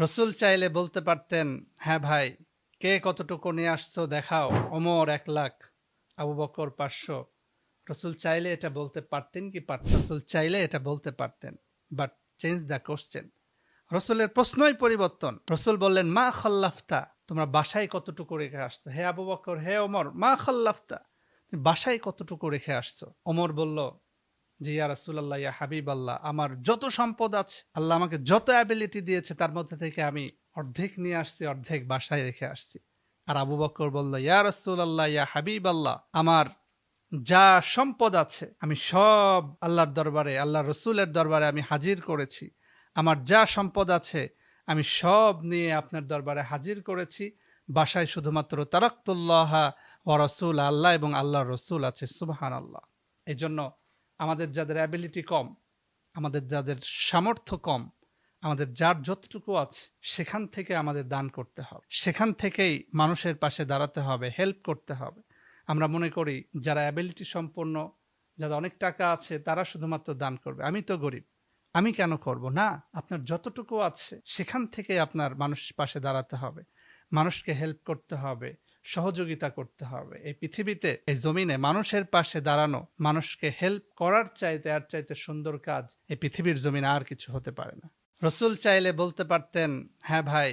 রসুল চাইলে বলতে পারতেন, হ্যাঁ ভাই, কে কতটুকু নিয়ে আসছো দেখাও। ওমর 1,00,000, আবু বকর 500। রসুল চাইলে এটা বলতে পারতেন কি পারতেন? রসুল চাইলে এটা বলতে পারতেন, বাট চেঞ্জ দ্য কোশ্চেন। রসুলের প্রশ্নই পরিবর্তন। রসুল বললেন, মা খাল্লাফতা, তোমরা বাসায় কতটুকু রেখে আসছো? হে আবু বকর, হে ওমর, মা খাল্লাফতা, তুমি বাসায় কতটুকু রেখে আসছো? ওমর বলল, জি ইয়া রাসূলুল্লাহ, ইয়া হাবিব আল্লাহ, আমার যত সম্পদ আছে, আল্লাহ আমাকে যত অ্যাবিলিটি দিয়েছে, তার মধ্যে থেকে আমি অর্ধেক নিয়ে আসছি, অর্ধেক বাসায় রেখে আসছি। আর আবু বকর বলল, ইয়া রাসূলুল্লাহ, ইয়া হাবিব আল্লাহ, আমার যা সম্পদ আছে আমি সব আল্লাহর দরবারে, আল্লাহ রসুলের দরবারে আমি হাজির করেছি। আমার যা সম্পদ আছে আমি সব নিয়ে আপনার দরবারে হাজির করেছি। বাসায় শুধুমাত্র তারাক্তুল্লাহ ওয়া রাসূল, আল্লাহ এবং আল্লাহর রসুল আছে। সুবহানাল্লাহ। এই জন্য আমাদের যাদের অ্যাবিলিটি কম, আমাদের যাদের সামর্থ্য কম, আমাদের যার যতটুকু আছে সেখান থেকে আমাদের দান করতে হবে, সেখান থেকেই মানুষের পাশে দাঁড়াতে হবে, হেল্প করতে হবে। আমরা মনে করি যারা অ্যাবিলিটি সম্পন্ন, যাদের অনেক টাকা আছে, তারা শুধুমাত্র দান করবে, আমি তো গরিব, আমি কেন করব না। আপনার যতটুকু আছে সেখান থেকে আপনার মানুষ পাশে দাঁড়াতে হবে, মানুষকে হেল্প করতে হবে, সহযোগিতা করতে হবে। এই পৃথিবীতে, এই জমিনে মানুষের পাশে দাঁড়ানো, মানুষকে হেল্প করার চাইতে আর চাইতে সুন্দর কাজ এই পৃথিবীর জমিনে আর কিছু হতে পারে না। রসুল চাইলে বলতে পারতেন, হ্যাঁ ভাই,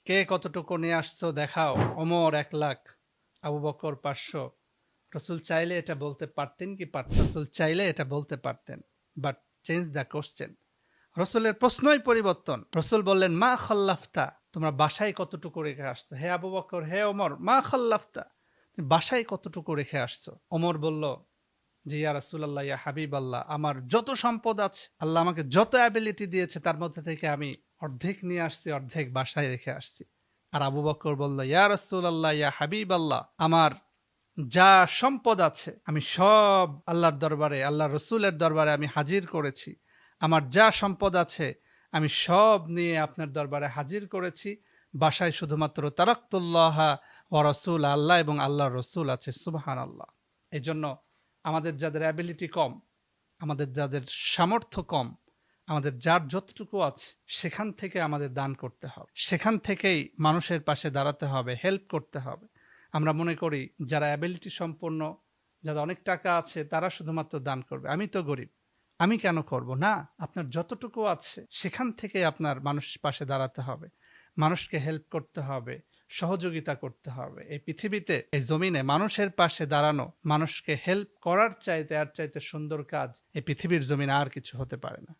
কে কতটুকু নিয়ে আসছো দেখাও। ওমর 1,00,000, আবু বকর 500। রসুল চাইলে এটা বলতে পারতেন কি পারতেন? রসুল চাইলে এটা বলতে পারতেন, বাট চেঞ্জ দ্য কোশ্চেন। রসুলের প্রশ্নই পরিবর্তন। রসুল বললেন, মা খাল্লাফতা, তোমরা বাসায় কতটুকু রেখে আসছো? হে আবু বকর, হে ওমর, মা খাল্লাফতা, তুমি বাসায় কতটুকু রেখে আসছো? ওমর বলল, জি ইয়া রাসূলুল্লাহ, ইয়া হাবিব আল্লাহ, আমার যত সম্পদ আছে, আল্লাহ আমাকে যত অ্যাবিলিটি দিয়েছে, তার মধ্যে থেকে আমি অর্ধেক নিয়ে আসছি, অর্ধেক বাসায় রেখে আসছি। আর আবু বকর বলল, ইয়া রাসূলুল্লাহ, ইয়া হাবিব আল্লাহ, আমার যা সম্পদ আছে আমি সব আল্লাহর দরবারে, আল্লাহ রসুলের দরবারে আমি হাজির করেছি। আমার যা সম্পদ আছে আমি সব নিয়ে আপনার দরবারে হাজির করেছি। বাসায় শুধুমাত্র তারাক্তুল্লাহ ওয়া রাসূল, আল্লাহ এবং আল্লাহর রসুল আছে। সুবহানাল্লাহ। এই জন্য আমাদের যাদের অ্যাবিলিটি কম, আমাদের যাদের সামর্থ্য কম, আমাদের যার যতটুকু আছে সেখান থেকে আমাদের দান করতে হবে, সেখান থেকেই মানুষের পাশে দাঁড়াতে হবে, হেল্প করতে হবে। আমরা মনে করি যারা অ্যাবিলিটি সম্পন্ন, যাদের অনেক টাকা আছে, তারা শুধুমাত্র দান করবে, আমি তো গরিব, আমি কেন করব না। আপনার যতটুকু আছে সেখান থেকে আপনার মানুষ পাশে দাঁড়াতে হবে, মানুষকে হেল্প করতে হবে, সহযোগিতা করতে হবে। এই পৃথিবীতে, এই জমিনে মানুষের পাশে দাঁড়ানো, মানুষকে হেল্প করার চাইতে আর চাইতে সুন্দর কাজ এই পৃথিবীর জমিনে আর কিছু হতে পারে না।